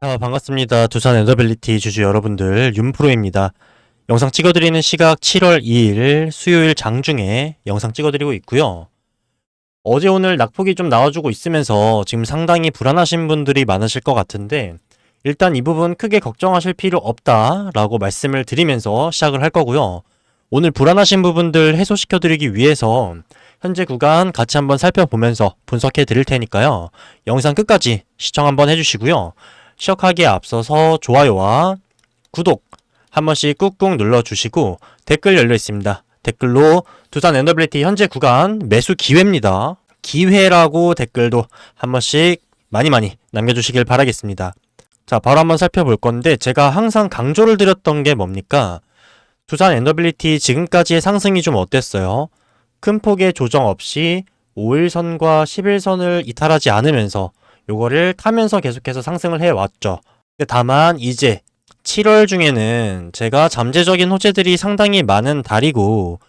반갑습니다. 두산 엔더빌리티 주주 여러분들, 윤프로입니다. 영상 찍어드리는 시각 7월 2일 수요일 장중에 영상 찍어드리고 있고요. 어제 오늘 낙폭이 좀 나와주고 있으면서 지금 상당히 불안하신 분들이 많으실 것 같은데, 일단 이 부분 크게 걱정하실 필요 없다라고 말씀을 드리면서 시작을 할 거고요. 오늘 불안하신 부분들 해소시켜드리기 위해서 현재 구간 같이 한번 살펴보면서 분석해 드릴 테니까요. 영상 끝까지 시청 한번 해주시고요. 시작하기에 앞서서 좋아요와 구독 한 번씩 꾹꾹 눌러주시고 댓글 열려 있습니다. 댓글로 두산 엔더빌리티 현재 구간 매수 기회입니다. 기회라고 댓글도 한 번씩 많이 남겨주시길 바라겠습니다. 자, 바로 한번 살펴볼 건데, 제가 항상 강조를 드렸던 게 뭡니까? 두산 엔더빌리티 지금까지의 상승이 좀 어땠어요? 큰 폭의 조정 없이 5일선과 11선을 이탈하지 않으면서 요거를 타면서 계속해서 상승을 해왔죠. 다만 이제 7월 중에는 제가 잠재적인 호재들이 상당히 많은 달이고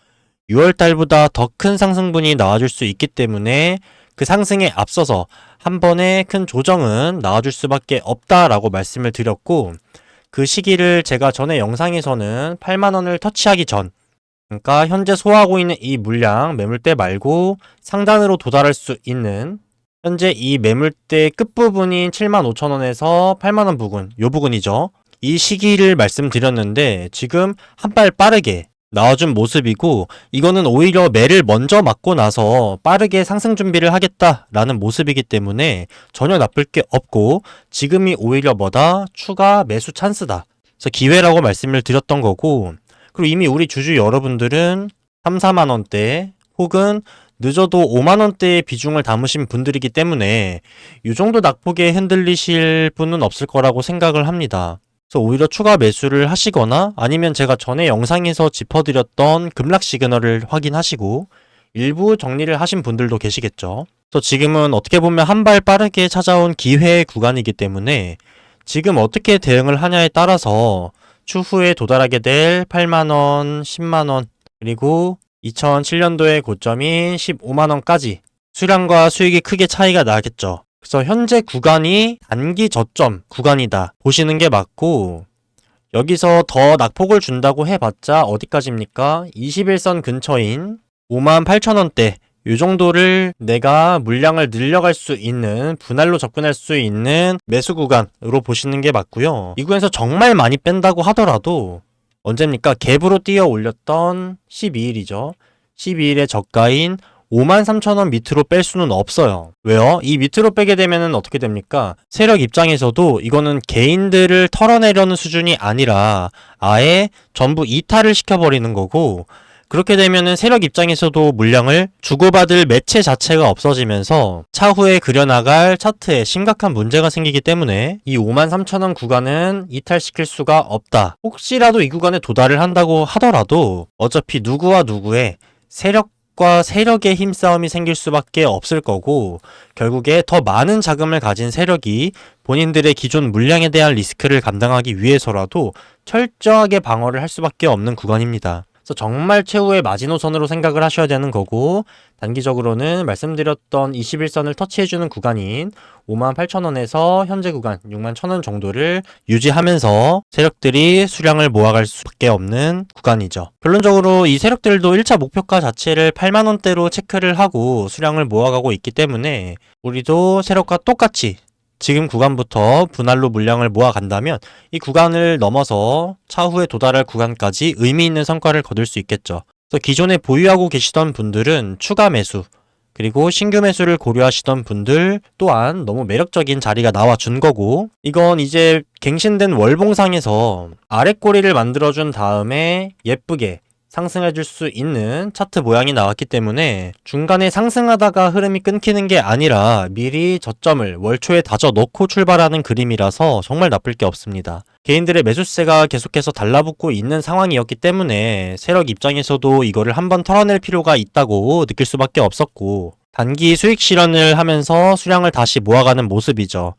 6월달보다 더 큰 상승분이 나와줄 수 있기 때문에 그 상승에 앞서서 한 번의 큰 조정은 나와줄 수밖에 없다라고 말씀을 드렸고, 그 시기를 제가 전에 영상에서는 8만원을 터치하기 전, 그러니까 현재 소화하고 있는 이 물량 매물대 말고 상단으로 도달할 수 있는 현재 이 매물대 끝부분인 75,000원에서 8만원 부근, 요 부근이죠. 이 시기를 말씀드렸는데 지금 한 발 빠르게 나와준 모습이고, 이거는 오히려 매를 먼저 맞고 나서 빠르게 상승 준비를 하겠다라는 모습이기 때문에 전혀 나쁠 게 없고, 지금이 오히려 뭐다? 추가 매수 찬스다. 그래서 기회라고 말씀을 드렸던 거고, 그리고 이미 우리 주주 여러분들은 3, 4만원대 혹은 늦어도 5만원대의 비중을 담으신 분들이기 때문에 이 정도 낙폭에 흔들리실 분은 없을 거라고 생각을 합니다. 그래서 오히려 추가 매수를 하시거나 아니면 제가 전에 영상에서 짚어드렸던 급락 시그널을 확인하시고 일부 정리를 하신 분들도 계시겠죠. 그래서 지금은 어떻게 보면 한 발 빠르게 찾아온 기회의 구간이기 때문에 지금 어떻게 대응을 하냐에 따라서 추후에 도달하게 될 8만원, 10만원, 그리고 2007년도의 고점인 15만원까지 수량과 수익이 크게 차이가 나겠죠. 그래서 현재 구간이 단기 저점 구간이다 보시는 게 맞고, 여기서 더 낙폭을 준다고 해봤자 어디까지입니까? 21선 근처인 58,000원대 이 정도를 내가 물량을 늘려갈 수 있는, 분할로 접근할 수 있는 매수 구간으로 보시는 게 맞고요. 이 구간에서 정말 많이 뺀다고 하더라도 언제입니까? 갭으로 뛰어 올렸던 12일이죠. 12일의 저가인 53,000원 밑으로 뺄 수는 없어요. 왜요? 이 밑으로 빼게 되면은 어떻게 됩니까? 세력 입장에서도 이거는 개인들을 털어내려는 수준이 아니라 아예 전부 이탈을 시켜버리는 거고, 그렇게 되면은 세력 입장에서도 물량을 주고받을 매체 자체가 없어지면서 차후에 그려나갈 차트에 심각한 문제가 생기기 때문에 이 53,000원 구간은 이탈시킬 수가 없다. 혹시라도 이 구간에 도달을 한다고 하더라도 어차피 누구와 누구의 세력과 세력의 힘싸움이 생길 수밖에 없을 거고, 결국에 더 많은 자금을 가진 세력이 본인들의 기존 물량에 대한 리스크를 감당하기 위해서라도 철저하게 방어를 할 수밖에 없는 구간입니다. 그래서 정말 최후의 마지노선으로 생각을 하셔야 되는 거고, 단기적으로는 말씀드렸던 21선을 터치해주는 구간인 58,000원에서 현재 구간 61,000원 정도를 유지하면서 세력들이 수량을 모아갈 수밖에 없는 구간이죠. 결론적으로 이 세력들도 1차 목표가 자체를 8만원대로 체크를 하고 수량을 모아가고 있기 때문에 우리도 세력과 똑같이 지금 구간부터 분할로 물량을 모아간다면 이 구간을 넘어서 차후에 도달할 구간까지 의미 있는 성과를 거둘 수 있겠죠. 그래서 기존에 보유하고 계시던 분들은 추가 매수, 그리고 신규 매수를 고려하시던 분들 또한 너무 매력적인 자리가 나와준 거고, 이건 이제 갱신된 월봉상에서 아랫꼬리를 만들어준 다음에 예쁘게 상승해줄 수 있는 차트 모양이 나왔기 때문에 중간에 상승하다가 흐름이 끊기는 게 아니라 미리 저점을 월초에 다져 넣고 출발하는 그림이라서 정말 나쁠 게 없습니다. 개인들의 매수세가 계속해서 달라붙고 있는 상황이었기 때문에 세력 입장에서도 이거를 한번 털어낼 필요가 있다고 느낄 수밖에 없었고, 단기 수익 실현을 하면서 수량을 다시 모아가는 모습이죠.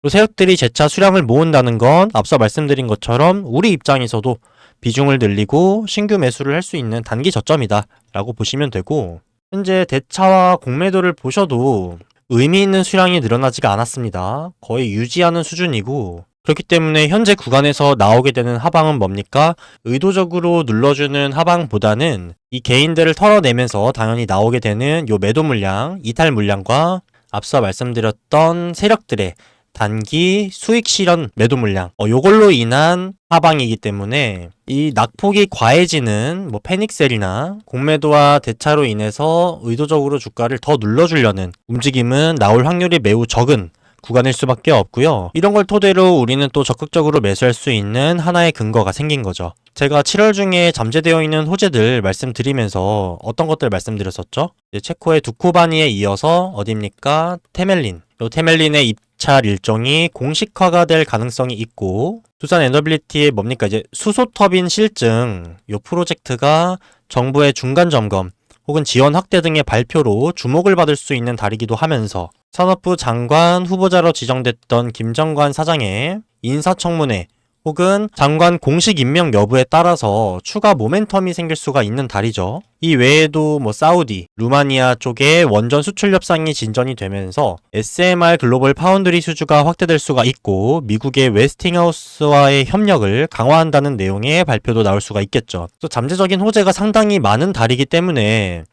세력들이 재차 수량을 모은다는 건 앞서 말씀드린 것처럼 우리 입장에서도 비중을 늘리고 신규 매수를 할 수 있는 단기 저점이다 라고 보시면 되고, 현재 대차와 공매도를 보셔도 의미 있는 수량이 늘어나지가 않았습니다. 거의 유지하는 수준이고, 그렇기 때문에 현재 구간에서 나오게 되는 하방은 뭡니까? 의도적으로 눌러주는 하방보다는 이 개인들을 털어내면서 당연히 나오게 되는 요 매도 물량, 이탈 물량과 앞서 말씀드렸던 세력들의 단기 수익 실현 매도 물량 요걸로 인한 하방이기 때문에 이 낙폭이 과해지는 패닉셀이나 공매도와 대차로 인해서 의도적으로 주가를 더 눌러주려는 움직임은 나올 확률이 매우 적은 구간일 수밖에 없고요. 이런 걸 토대로 우리는 또 적극적으로 매수할 수 있는 하나의 근거가 생긴 거죠. 제가 7월 중에 잠재되어 있는 호재들 말씀드리면서 어떤 것들 말씀드렸었죠? 체코의 두코바니에 이어서 어딥니까? 테멜린. 요 테멜린의 입찰 일정이 공식화가 될 가능성이 있고 두산 에너빌리티의 이제 수소터빈 실증 요 프로젝트가 정부의 중간 점검 혹은 지원 확대 등의 발표로 주목을 받을 수 있는 달이기도 하면서 산업부 장관 후보자로 지정됐던 김정관 사장의 인사청문회 혹은 장관 공식 임명 여부에 따라서 추가 모멘텀이 생길 수가 있는 달이죠. 이 외에도 사우디, 루마니아 쪽에 원전 수출 협상이 진전이 되면서 SMR 글로벌 파운드리 수주가 확대될 수가 있고 미국의 웨스팅하우스와의 협력을 강화한다는 내용의 발표도 나올 수가 있겠죠. 또 잠재적인 호재가 상당히 많은 달이기 때문에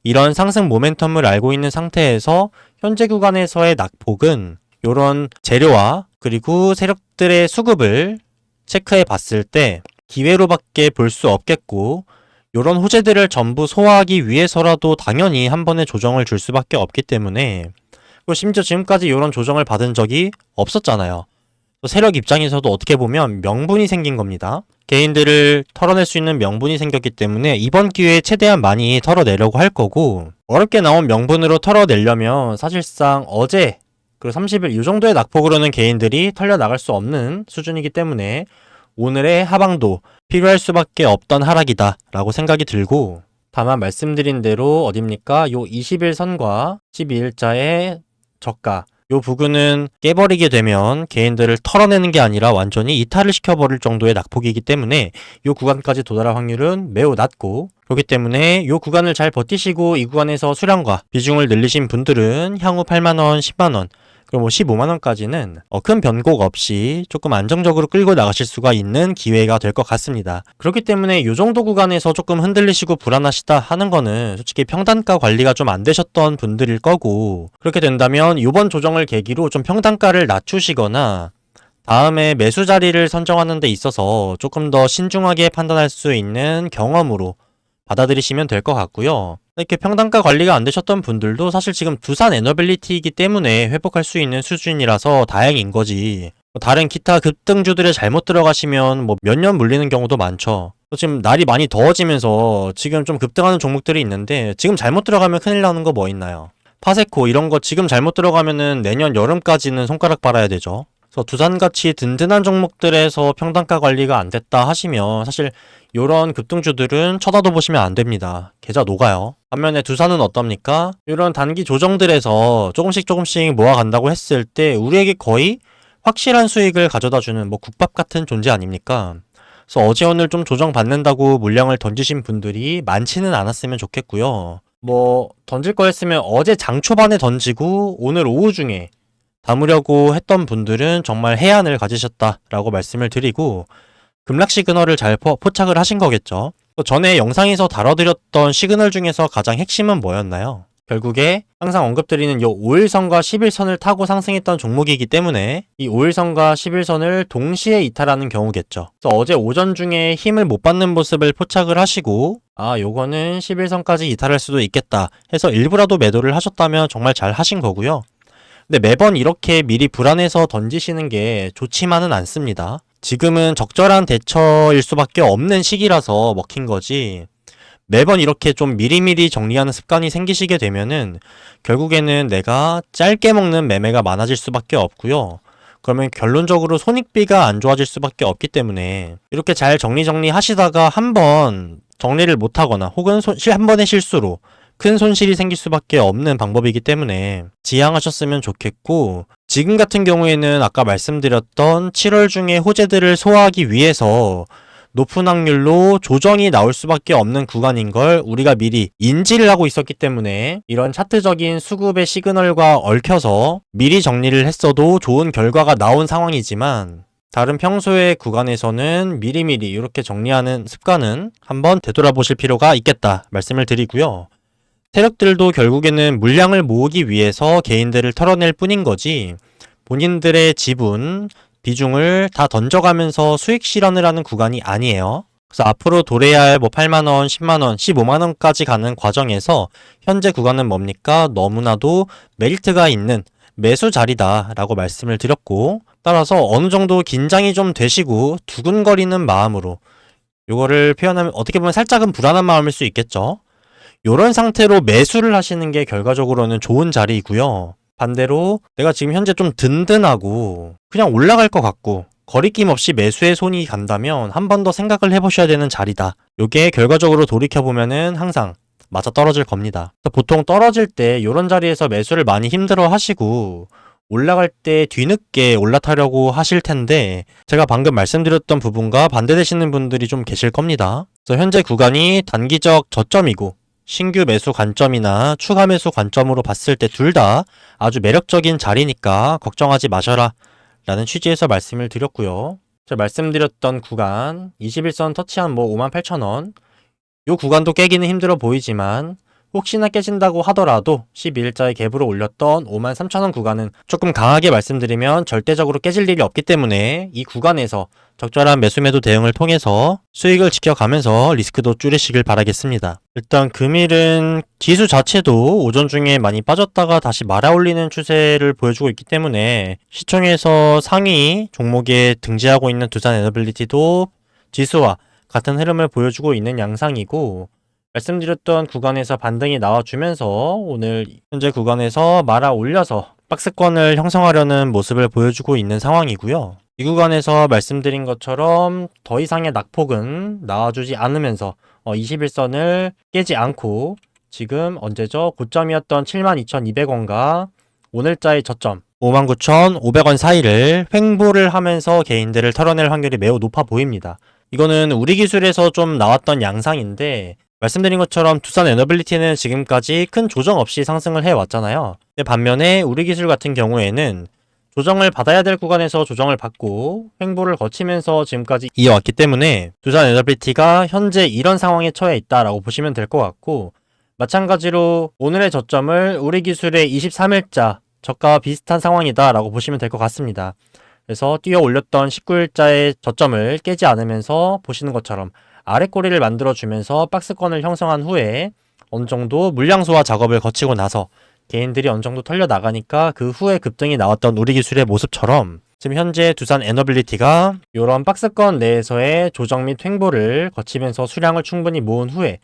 이런 상승 모멘텀을 알고 있는 상태에서 현재 구간에서의 낙폭은 이런 재료와 그리고 세력들의 수급을 체크해 봤을 때 기회로밖에 볼 수 없겠고 이런 호재들을 전부 소화하기 위해서라도 당연히 한 번에 조정을 줄 수밖에 없기 때문에 그리고 심지어 지금까지 이런 조정을 받은 적이 없었잖아요. 세력 입장에서도 어떻게 보면 명분이 생긴 겁니다. 개인들을 털어낼 수 있는 명분이 생겼기 때문에 이번 기회에 최대한 많이 털어내려고 할 거고 어렵게 나온 명분으로 털어내려면 사실상 어제 그리고 30일 이 정도의 낙폭으로는 개인들이 털려나갈 수 없는 수준이기 때문에 오늘의 하방도 필요할 수밖에 없던 하락이다 라고 생각이 들고 다만 말씀드린 대로 어딥니까? 요 20일선과 12일자의 저가 요 부근은 깨버리게 되면 개인들을 털어내는 게 아니라 완전히 이탈을 시켜버릴 정도의 낙폭이기 때문에 요 구간까지 도달할 확률은 매우 낮고 그렇기 때문에 요 구간을 잘 버티시고 이 구간에서 수량과 비중을 늘리신 분들은 향후 8만원, 10만원 그럼 15만원까지는 큰 변곡 없이 조금 안정적으로 끌고 나가실 수가 있는 기회가 될 것 같습니다. 그렇기 때문에 이 정도 구간에서 조금 흔들리시고 불안하시다 하는 거는 솔직히 평단가 관리가 좀 안 되셨던 분들일 거고 그렇게 된다면 이번 조정을 계기로 좀 평단가를 낮추시거나 다음에 매수 자리를 선정하는 데 있어서 조금 더 신중하게 판단할 수 있는 경험으로 받아들이시면 될 것 같고요. 이렇게 평단가 관리가 안 되셨던 분들도 사실 지금 두산 에너빌리티이기 때문에 회복할 수 있는 수준이라서 다행인 거지. 다른 기타 급등주들에 잘못 들어가시면 몇 년 물리는 경우도 많죠. 지금 날이 많이 더워지면서 지금 좀 급등하는 종목들이 있는데 지금 잘못 들어가면 큰일 나는 거 뭐 있나요? 파세코 이런 거 지금 잘못 들어가면은 내년 여름까지는 손가락 빨아야 되죠. 그래서 두산같이 든든한 종목들에서 평단가 관리가 안 됐다 하시면 사실 이런 급등주들은 쳐다도 보시면 안 됩니다. 계좌 녹아요. 반면에 두산은 어떻습니까? 이런 단기 조정들에서 조금씩 모아간다고 했을 때 우리에게 거의 확실한 수익을 가져다주는 국밥 같은 존재 아닙니까? 그래서 어제 오늘 좀 조정받는다고 물량을 던지신 분들이 많지는 않았으면 좋겠고요. 던질 거였으면 어제 장 초반에 던지고 오늘 오후 중에 담으려고 했던 분들은 정말 해안을 가지셨다라고 말씀을 드리고 급락 시그널을 잘 포착을 하신 거겠죠. 전에 영상에서 다뤄드렸던 시그널 중에서 가장 핵심은 뭐였나요? 결국에 항상 언급드리는 이 5일선과 10일선을 타고 상승했던 종목이기 때문에 이 5일선과 10일선을 동시에 이탈하는 경우겠죠. 그래서 어제 오전 중에 힘을 못 받는 모습을 포착을 하시고 요거는 10일선까지 이탈할 수도 있겠다 해서 일부라도 매도를 하셨다면 정말 잘 하신 거고요. 근데 매번 이렇게 미리 불안해서 던지시는 게 좋지만은 않습니다. 지금은 적절한 대처일 수밖에 없는 시기라서 먹힌 거지 매번 이렇게 좀 미리미리 정리하는 습관이 생기시게 되면은 결국에는 내가 짧게 먹는 매매가 많아질 수밖에 없고요. 그러면 결론적으로 손익비가 안 좋아질 수밖에 없기 때문에 이렇게 잘 정리하시다가 한번 정리를 못하거나 혹은 한 번의 실수로 큰 손실이 생길 수밖에 없는 방법이기 때문에 지양하셨으면 좋겠고 지금 같은 경우에는 아까 말씀드렸던 7월 중에 호재들을 소화하기 위해서 높은 확률로 조정이 나올 수밖에 없는 구간인 걸 우리가 미리 인지를 하고 있었기 때문에 이런 차트적인 수급의 시그널과 얽혀서 미리 정리를 했어도 좋은 결과가 나온 상황이지만 다른 평소의 구간에서는 미리미리 이렇게 정리하는 습관은 한번 되돌아보실 필요가 있겠다 말씀을 드리고요. 세력들도 결국에는 물량을 모으기 위해서 개인들을 털어낼 뿐인 거지 본인들의 지분, 비중을 다 던져가면서 수익 실현을 하는 구간이 아니에요. 그래서 앞으로 도래해야 할 8만원, 10만원, 15만원까지 가는 과정에서 현재 구간은 뭡니까? 너무나도 메리트가 있는 매수 자리다 라고 말씀을 드렸고, 따라서 어느 정도 긴장이 좀 되시고 두근거리는 마음으로, 요거를 표현하면 어떻게 보면 살짝은 불안한 마음일 수 있겠죠. 요런 상태로 매수를 하시는 게 결과적으로는 좋은 자리이고요. 반대로 내가 지금 현재 좀 든든하고 그냥 올라갈 것 같고 거리낌 없이 매수에 손이 간다면 한 번 더 생각을 해보셔야 되는 자리다. 요게 결과적으로 돌이켜보면은 항상 맞아 떨어질 겁니다. 보통 떨어질 때 요런 자리에서 매수를 많이 힘들어 하시고 올라갈 때 뒤늦게 올라타려고 하실 텐데 제가 방금 말씀드렸던 부분과 반대되시는 분들이 좀 계실 겁니다. 그래서 현재 구간이 단기적 저점이고 신규 매수 관점이나 추가 매수 관점으로 봤을 때 둘 다 아주 매력적인 자리니까 걱정하지 마셔라 라는 취지에서 말씀을 드렸고요. 제가 말씀드렸던 구간 21선 터치한 58,000원 요 구간도 깨기는 힘들어 보이지만 혹시나 깨진다고 하더라도 12일자의 갭으로 올렸던 53,000원 구간은 조금 강하게 말씀드리면 절대적으로 깨질 일이 없기 때문에 이 구간에서 적절한 매수매도 대응을 통해서 수익을 지켜가면서 리스크도 줄이시길 바라겠습니다. 일단 금일은 지수 자체도 오전 중에 많이 빠졌다가 다시 말아올리는 추세를 보여주고 있기 때문에 시총에서 상위 종목에 등재하고 있는 두산에너빌리티도 지수와 같은 흐름을 보여주고 있는 양상이고 말씀드렸던 구간에서 반등이 나와주면서 오늘 현재 구간에서 말아 올려서 박스권을 형성하려는 모습을 보여주고 있는 상황이고요. 이 구간에서 말씀드린 것처럼 더 이상의 낙폭은 나와주지 않으면서 21선을 깨지 않고 지금 언제죠? 고점이었던 72,200원과 오늘자의 저점 59,500원 사이를 횡보를 하면서 개인들을 털어낼 확률이 매우 높아 보입니다. 이거는 우리 기술에서 좀 나왔던 양상인데 말씀드린 것처럼 두산에너빌리티는 지금까지 큰 조정 없이 상승을 해왔잖아요. 근데 반면에 우리 기술 같은 경우에는 조정을 받아야 될 구간에서 조정을 받고 횡보를 거치면서 지금까지 이어왔기 때문에 두산에너빌리티가 현재 이런 상황에 처해 있다라고 보시면 될 것 같고 마찬가지로 오늘의 저점을 우리 기술의 23일자 저가와 비슷한 상황이다 라고 보시면 될 것 같습니다. 그래서 뛰어 올렸던 19일자의 저점을 깨지 않으면서 보시는 것처럼 아래 꼬리를 만들어주면서 박스권을 형성한 후에 어느 정도 물량 소화 작업을 거치고 나서 개인들이 어느 정도 털려 나가니까 그 후에 급등이 나왔던 우리 기술의 모습처럼 지금 현재 두산 에너빌리티가 이런 박스권 내에서의 조정 및 횡보를 거치면서 수량을 충분히 모은 후에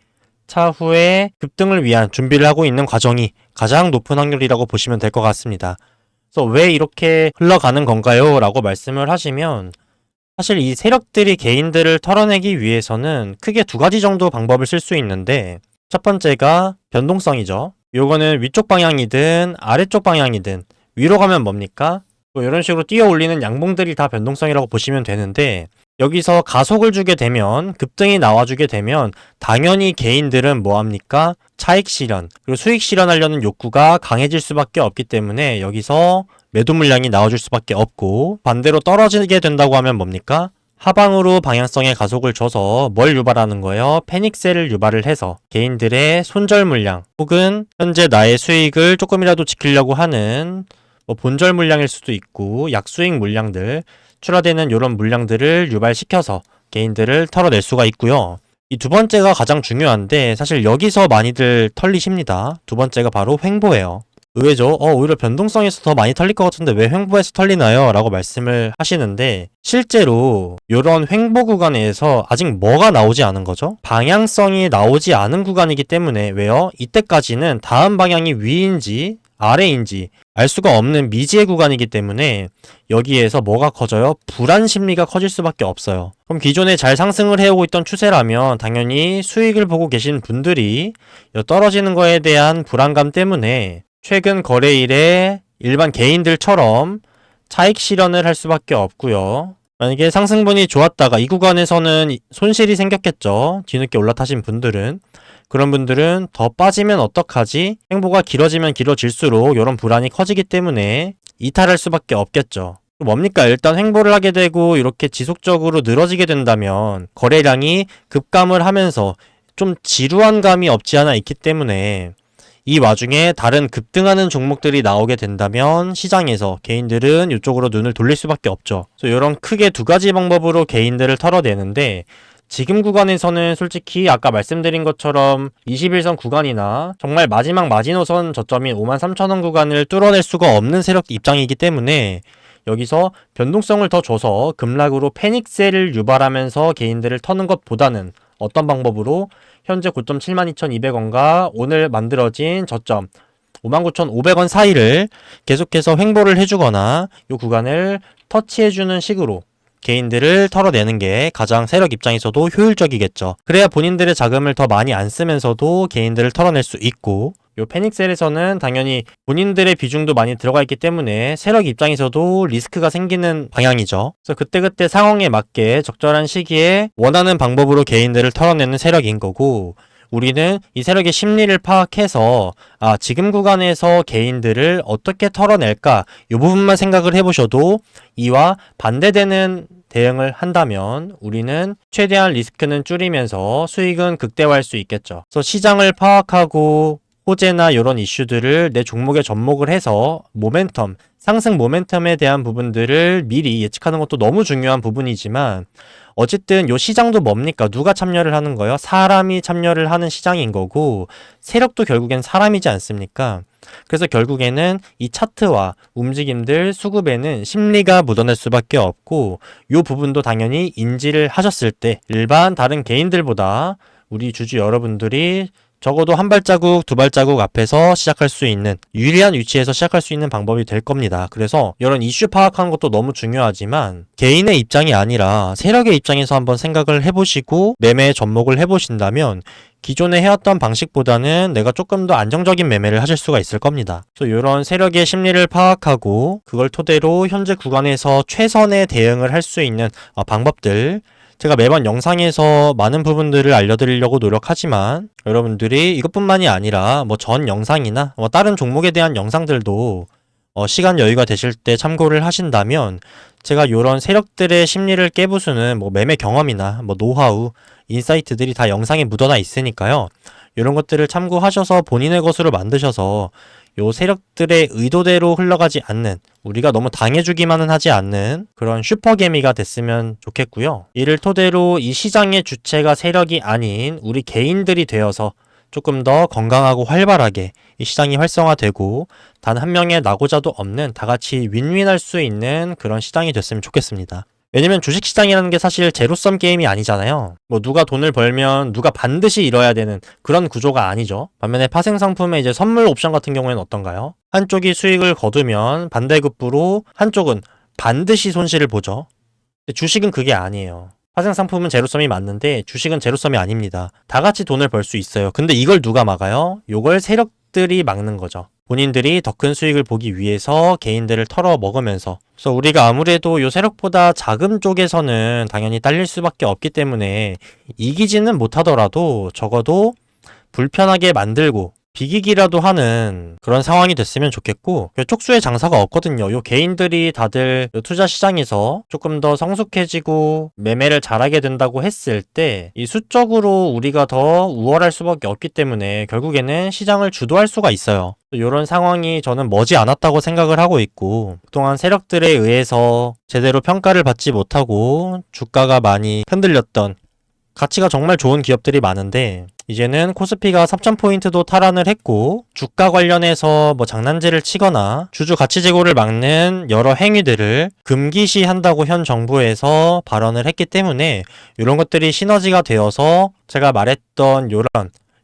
차후에 급등을 위한 준비를 하고 있는 과정이 가장 높은 확률이라고 보시면 될 것 같습니다. 그래서 왜 이렇게 흘러가는 건가요? 라고 말씀을 하시면 사실 이 세력들이 개인들을 털어내기 위해서는 크게 두 가지 정도 방법을 쓸 수 있는데 첫 번째가 변동성이죠. 요거는 위쪽 방향이든 아래쪽 방향이든 위로 가면 뭡니까? 뭐 이런 식으로 뛰어 올리는 양봉들이 다 변동성이라고 보시면 되는데 여기서 가속을 주게 되면 급등이 나와주게 되면 당연히 개인들은 뭐합니까? 차익 실현 그리고 수익 실현하려는 욕구가 강해질 수밖에 없기 때문에 여기서 매도 물량이 나와줄 수밖에 없고 반대로 떨어지게 된다고 하면 뭡니까? 하방으로 방향성에 가속을 줘서 뭘 유발하는 거예요? 패닉셀을 유발을 해서 개인들의 손절 물량 혹은 현재 나의 수익을 조금이라도 지키려고 하는 뭐 본절 물량일 수도 있고 약수익 물량들 출하되는 이런 물량들을 유발시켜서 개인들을 털어낼 수가 있고요. 이 두 번째가 가장 중요한데 사실 여기서 많이들 털리십니다. 두 번째가 바로 횡보예요. 의외죠. 오히려 변동성에서 더 많이 털릴 것 같은데 왜 횡보에서 털리나요? 라고 말씀을 하시는데 실제로 이런 횡보 구간에서 아직 뭐가 나오지 않은 거죠? 방향성이 나오지 않은 구간이기 때문에 왜요? 이때까지는 다음 방향이 위인지 아래인지 알 수가 없는 미지의 구간이기 때문에 여기에서 뭐가 커져요? 불안 심리가 커질 수밖에 없어요. 그럼 기존에 잘 상승을 해오고 있던 추세라면 당연히 수익을 보고 계신 분들이 떨어지는 거에 대한 불안감 때문에 최근 거래일에 일반 개인들처럼 차익 실현을 할 수밖에 없고요. 만약에 상승분이 좋았다가 이 구간에서는 손실이 생겼겠죠. 뒤늦게 올라타신 분들은. 그런 분들은 더 빠지면 어떡하지? 횡보가 길어지면 길어질수록 이런 불안이 커지기 때문에 이탈할 수밖에 없겠죠. 뭡니까? 일단 횡보를 하게 되고 이렇게 지속적으로 늘어지게 된다면 거래량이 급감을 하면서 좀 지루한 감이 없지 않아 있기 때문에 이 와중에 다른 급등하는 종목들이 나오게 된다면 시장에서 개인들은 이쪽으로 눈을 돌릴 수밖에 없죠. 그래서 이런 크게 두 가지 방법으로 개인들을 털어내는데 지금 구간에서는 솔직히 아까 말씀드린 것처럼 21선 구간이나 정말 마지막 마지노선 저점인 53,000원 구간을 뚫어낼 수가 없는 세력 입장이기 때문에 여기서 변동성을 더 줘서 급락으로 패닉셀을 유발하면서 개인들을 터는 것보다는 어떤 방법으로 현재 고점 72,200원과 오늘 만들어진 저점 59,500원 사이를 계속해서 횡보를 해주거나 이 구간을 터치해주는 식으로 개인들을 털어내는 게 가장 세력 입장에서도 효율적이겠죠. 그래야 본인들의 자금을 더 많이 안 쓰면서도 개인들을 털어낼 수 있고 요 패닉셀에서는 당연히 본인들의 비중도 많이 들어가 있기 때문에 세력 입장에서도 리스크가 생기는 방향이죠. 그래서 그때그때 상황에 맞게 적절한 시기에 원하는 방법으로 개인들을 털어내는 세력인 거고 우리는 이 세력의 심리를 파악해서 지금 구간에서 개인들을 어떻게 털어낼까 이 부분만 생각을 해보셔도 이와 반대되는 대응을 한다면 우리는 최대한 리스크는 줄이면서 수익은 극대화할 수 있겠죠. 그래서 시장을 파악하고 호재나 이런 이슈들을 내 종목에 접목을 해서 모멘텀, 상승 모멘텀에 대한 부분들을 미리 예측하는 것도 너무 중요한 부분이지만 어쨌든 요 시장도 뭡니까? 누가 참여를 하는 거예요? 사람이 참여를 하는 시장인 거고 세력도 결국엔 사람이지 않습니까? 그래서 결국에는 이 차트와 움직임들 수급에는 심리가 묻어날 수밖에 없고 요 부분도 당연히 인지를 하셨을 때 일반 다른 개인들보다 우리 주주 여러분들이 적어도 한 발자국, 두 발자국 앞에서 시작할 수 있는 유리한 위치에서 시작할 수 있는 방법이 될 겁니다. 그래서 이런 이슈 파악하는 것도 너무 중요하지만 개인의 입장이 아니라 세력의 입장에서 한번 생각을 해보시고 매매에 접목을 해보신다면 기존에 해왔던 방식보다는 내가 조금 더 안정적인 매매를 하실 수가 있을 겁니다. 그래서 이런 세력의 심리를 파악하고 그걸 토대로 현재 구간에서 최선의 대응을 할 수 있는 방법들 제가 매번 영상에서 많은 부분들을 알려드리려고 노력하지만 여러분들이 이것뿐만이 아니라 전 영상이나 다른 종목에 대한 영상들도 시간 여유가 되실 때 참고를 하신다면 제가 이런 세력들의 심리를 깨부수는 매매 경험이나 노하우, 인사이트들이 다 영상에 묻어나 있으니까요. 이런 것들을 참고하셔서 본인의 것으로 만드셔서 요 세력들의 의도대로 흘러가지 않는 우리가 너무 당해주기만은 하지 않는 그런 슈퍼개미가 됐으면 좋겠고요. 이를 토대로 이 시장의 주체가 세력이 아닌 우리 개인들이 되어서 조금 더 건강하고 활발하게 이 시장이 활성화되고 단 한 명의 낙오자도 없는 다 같이 윈윈할 수 있는 그런 시장이 됐으면 좋겠습니다. 왜냐면 주식시장이라는 게 사실 제로섬 게임이 아니잖아요. 누가 돈을 벌면 누가 반드시 잃어야 되는 그런 구조가 아니죠. 반면에 파생상품의 이제 선물 옵션 같은 경우에는 어떤가요? 한쪽이 수익을 거두면 반대급부로 한쪽은 반드시 손실을 보죠. 근데 주식은 그게 아니에요. 파생상품은 제로섬이 맞는데 주식은 제로섬이 아닙니다. 다 같이 돈을 벌 수 있어요. 근데 이걸 누가 막아요? 요걸 세력들이 막는 거죠. 본인들이 더 큰 수익을 보기 위해서 개인들을 털어 먹으면서 그래서 우리가 아무래도 요 세력보다 자금 쪽에서는 당연히 딸릴 수밖에 없기 때문에 이기지는 못하더라도 적어도 불편하게 만들고 비기기라도 하는 그런 상황이 됐으면 좋겠고 촉수의 장사가 없거든요. 요 개인들이 다들 요 투자 시장에서 조금 더 성숙해지고 매매를 잘하게 된다고 했을 때 이 수적으로 우리가 더 우월할 수밖에 없기 때문에 결국에는 시장을 주도할 수가 있어요. 이런 상황이 저는 머지 않았다고 생각을 하고 있고 그동안 세력들에 의해서 제대로 평가를 받지 못하고 주가가 많이 흔들렸던 가치가 정말 좋은 기업들이 많은데 이제는 코스피가 3,000포인트도 탈환을 했고 주가 관련해서 장난질을 치거나 주주 가치 제고를 막는 여러 행위들을 금기시한다고 현 정부에서 발언을 했기 때문에 이런 것들이 시너지가 되어서 제가 말했던 이런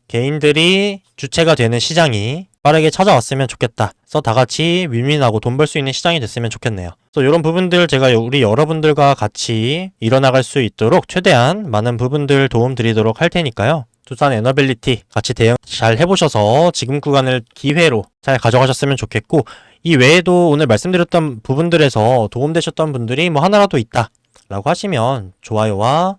개인들이 주체가 되는 시장이 빠르게 찾아왔으면 좋겠다. 그래서 다 같이 윈윈하고 돈 벌 수 있는 시장이 됐으면 좋겠네요. 그래서 이런 부분들 제가 우리 여러분들과 같이 이뤄나갈 수 있도록 최대한 많은 부분들 도움 드리도록 할 테니까요. 두산 에너빌리티 같이 대응 잘 해보셔서 지금 구간을 기회로 잘 가져가셨으면 좋겠고 이 외에도 오늘 말씀드렸던 부분들에서 도움되셨던 분들이 하나라도 있다 라고 하시면 좋아요와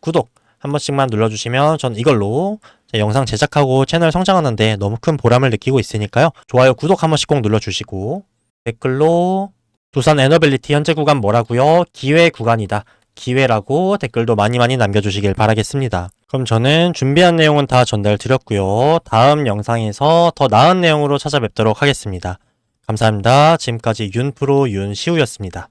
구독 한 번씩만 눌러주시면 전 이걸로 영상 제작하고 채널 성장하는데 너무 큰 보람을 느끼고 있으니까요. 좋아요, 구독 한 번씩 꼭 눌러주시고 댓글로 두산 에너빌리티 현재 구간 뭐라고요? 기회 구간이다. 기회라고 댓글도 많이 남겨주시길 바라겠습니다. 그럼 저는 준비한 내용은 다 전달 드렸고요. 다음 영상에서 더 나은 내용으로 찾아뵙도록 하겠습니다. 감사합니다. 지금까지 윤프로 윤시우였습니다.